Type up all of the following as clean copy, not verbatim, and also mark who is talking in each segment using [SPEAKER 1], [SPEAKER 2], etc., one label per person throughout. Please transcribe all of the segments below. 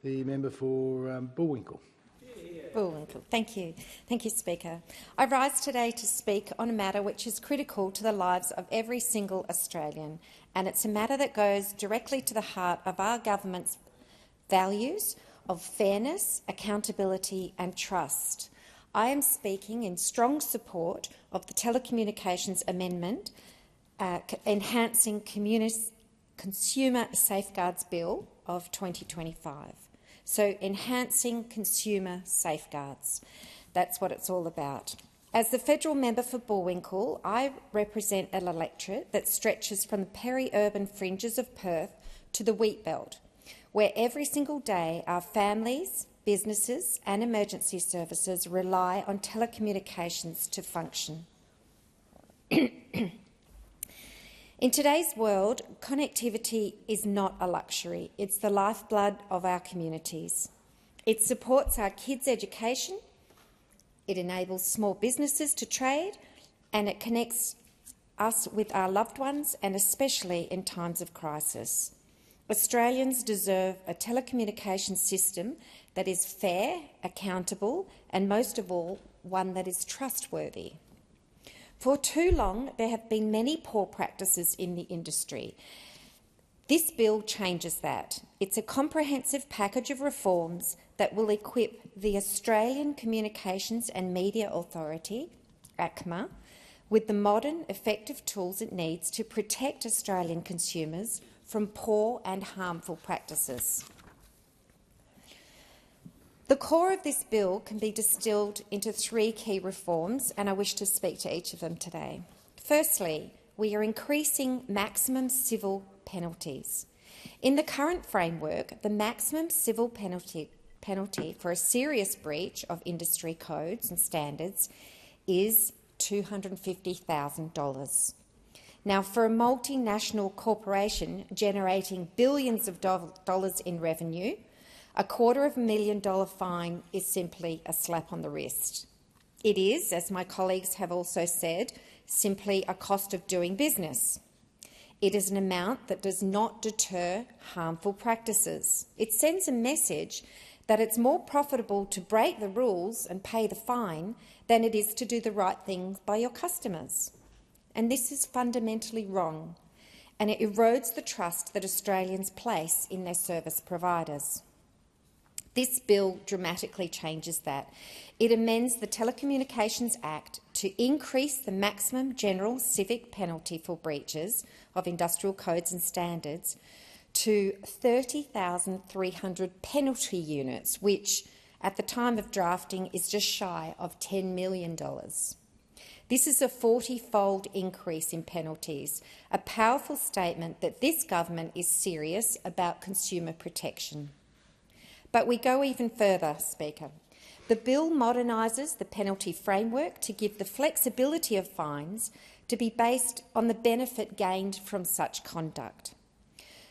[SPEAKER 1] The member for Bullwinkle.
[SPEAKER 2] Bullwinkle. Thank you. Thank you, Speaker. I rise today to speak on a matter which is critical to the lives of every single Australian, and it's a matter that goes directly to the heart of our government's values of fairness, accountability and trust. I am speaking in strong support of the Telecommunications Amendment, enhancing Consumer Safeguards Bill of 2025. So, enhancing consumer safeguards. That's what it's all about. As the federal member for Bullwinkle, I represent an electorate that stretches from the peri-urban fringes of Perth to the wheat belt, where every single day our families, businesses and emergency services rely on telecommunications to function. In today's world, connectivity is not a luxury. It's the lifeblood of our communities. It supports our kids' education, it enables small businesses to trade, and it connects us with our loved ones, and especially in times of crisis. Australians deserve a telecommunications system that is fair, accountable, and most of all, one that is trustworthy. For too long, there have been many poor practices in the industry. This bill changes that. It's a comprehensive package of reforms that will equip the Australian Communications and Media Authority, ACMA, with the modern, effective tools it needs to protect Australian consumers from poor and harmful practices. The core of this bill can be distilled into three key reforms, and I wish to speak to each of them today. Firstly, we are increasing maximum civil penalties. In the current framework, the maximum civil penalty for a serious breach of industry codes and standards is $250,000. Now, for a multinational corporation generating billions of dollars in revenue, a $250,000 fine is simply a slap on the wrist. It is, as my colleagues have also said, simply a cost of doing business. It is an amount that does not deter harmful practices. It sends a message that it's more profitable to break the rules and pay the fine than it is to do the right thing by your customers. And this is fundamentally wrong, and it erodes the trust that Australians place in their service providers. This bill dramatically changes that. It amends the Telecommunications Act to increase the maximum general civic penalty for breaches of industrial codes and standards to 30,300 penalty units, which at the time of drafting is just shy of $10 million. This is a 40-fold increase in penalties, a powerful statement that this government is serious about consumer protection. But we go even further, Speaker. The bill modernises the penalty framework to give the flexibility of fines to be based on the benefit gained from such conduct,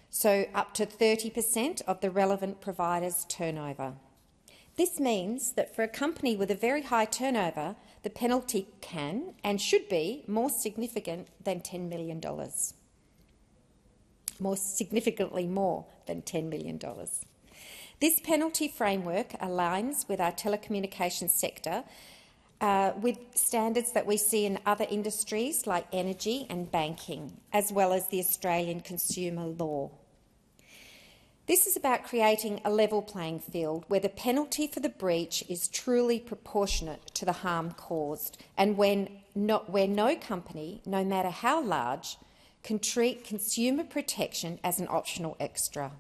[SPEAKER 2] so up to 30% of the relevant provider's turnover. This means that for a company with a very high turnover, the penalty can and should be more significant than $10 million. More significantly more than $10 million. This penalty framework aligns with our telecommunications sector with standards that we see in other industries like energy and banking, as well as the Australian consumer law. This is about creating a level playing field where the penalty for the breach is truly proportionate to the harm caused, and where no company, no matter how large, can treat consumer protection as an optional extra.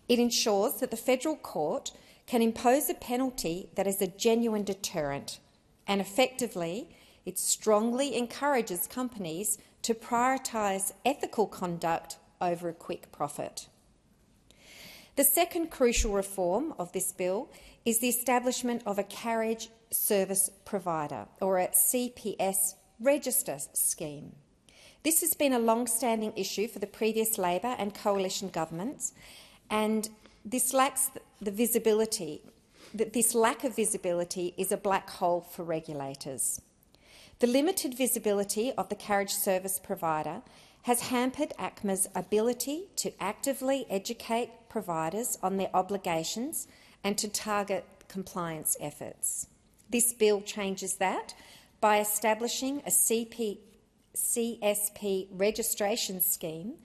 [SPEAKER 2] It ensures that the federal court can impose a penalty that is a genuine deterrent, and effectively it strongly encourages companies to prioritise ethical conduct over a quick profit. The second crucial reform of this bill is the establishment of a carriage service provider, or a CPS register scheme. This has been a long-standing issue for the previous Labor and coalition governments, and this lacks the visibility. This lack of visibility is a black hole for regulators. The limited visibility of the carriage service provider has hampered ACMA's ability to actively educate providers on their obligations and to target compliance efforts. This bill changes that by establishing a CSP registration scheme.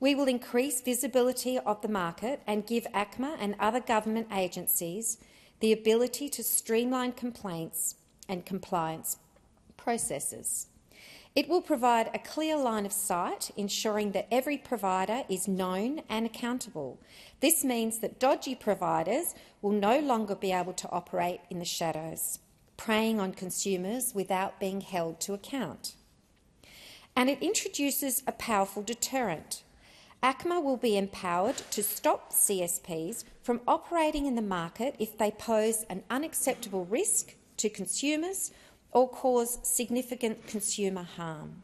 [SPEAKER 2] We will increase visibility of the market and give ACMA and other government agencies the ability to streamline complaints and compliance processes. It will provide a clear line of sight, ensuring that every provider is known and accountable. This means that dodgy providers will no longer be able to operate in the shadows, preying on consumers without being held to account. And it introduces a powerful deterrent. ACMA will be empowered to stop CSPs from operating in the market if they pose an unacceptable risk to consumers or cause significant consumer harm.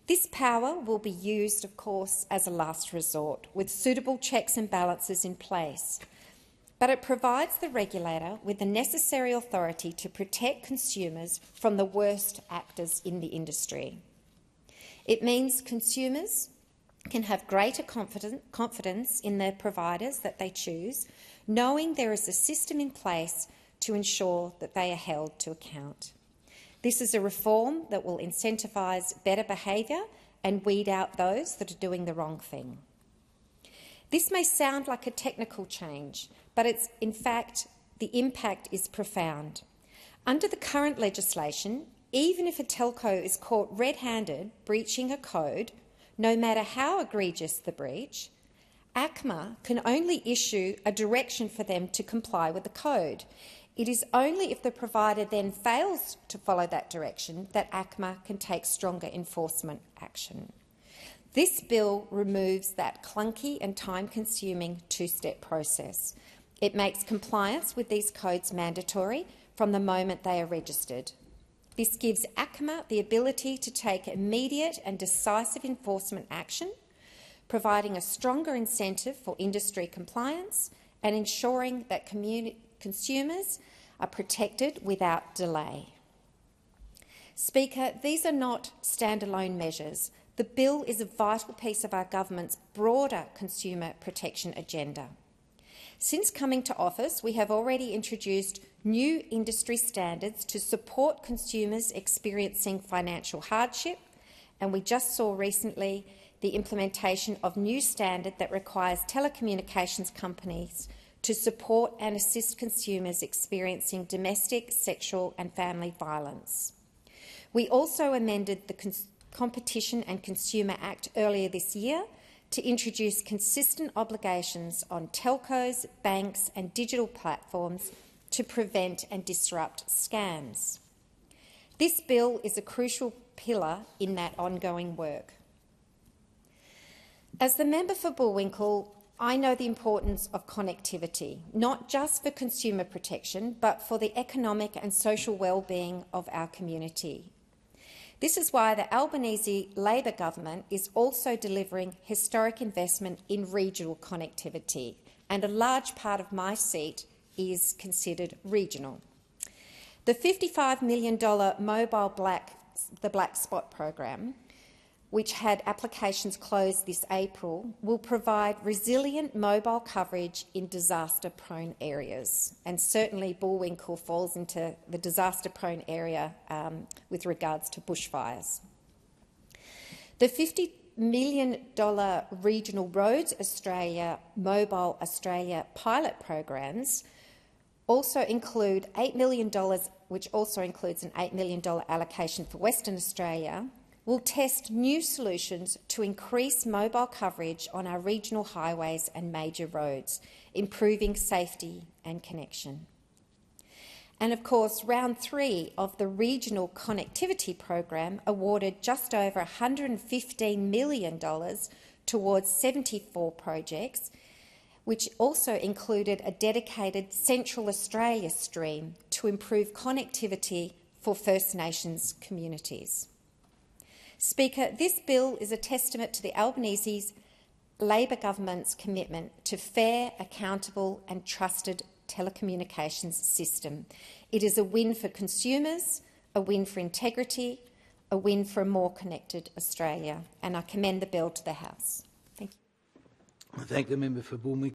[SPEAKER 2] This power will be used, of course, as a last resort, with suitable checks and balances in place. But it provides the regulator with the necessary authority to protect consumers from the worst actors in the industry. It means consumers can have greater confidence in their providers that they choose, knowing there is a system in place to ensure that they are held to account. This is a reform that will incentivise better behaviour and weed out those that are doing the wrong thing. This may sound like a technical change, but in fact, the impact is profound. Under the current legislation, even if a telco is caught red-handed breaching a code, no matter how egregious the breach, ACMA can only issue a direction for them to comply with the code. It is only if the provider then fails to follow that direction that ACMA can take stronger enforcement action. This bill removes that clunky and time-consuming two-step process. It makes compliance with these codes mandatory from the moment they are registered. This gives ACMA the ability to take immediate and decisive enforcement action, providing a stronger incentive for industry compliance and ensuring that consumers are protected without delay. Speaker, these are not standalone measures. The bill is a vital piece of our government's broader consumer protection agenda. Since coming to office, we have already introduced new industry standards to support consumers experiencing financial hardship, and we just saw recently the implementation of new standard that requires telecommunications companies to support and assist consumers experiencing domestic, sexual and family violence. We also amended the Competition and Consumer Act earlier this year to introduce consistent obligations on telcos, banks and digital platforms to prevent and disrupt scams. This bill is a crucial pillar in that ongoing work. As the member for Bullwinkle, I know the importance of connectivity, not just for consumer protection, but for the economic and social well-being of our community. This is why the Albanese Labor government is also delivering historic investment in regional connectivity, and a large part of my seat is considered regional. The $55 million mobile Black Spot program, which had applications closed this April, will provide resilient mobile coverage in disaster-prone areas, and certainly Bullwinkle falls into the disaster-prone area with regards to bushfires. The $50 million Regional Roads Australia Mobile Australia pilot programs also include $8 million, which also includes an $8 million allocation for Western Australia, will test new solutions to increase mobile coverage on our regional highways and major roads, improving safety and connection. And of course, round 3 of the Regional Connectivity Program awarded just over $115 million towards 74 projects, which also included a dedicated Central Australia stream to improve connectivity for First Nations communities. Speaker, this bill is a testament to the Albanese Labor government's commitment to fair, accountable and trusted telecommunications system. It is a win for consumers, a win for integrity, a win for a more connected Australia, and I commend the bill to the House. Thank you.
[SPEAKER 1] I thank the member for Bullwinkle.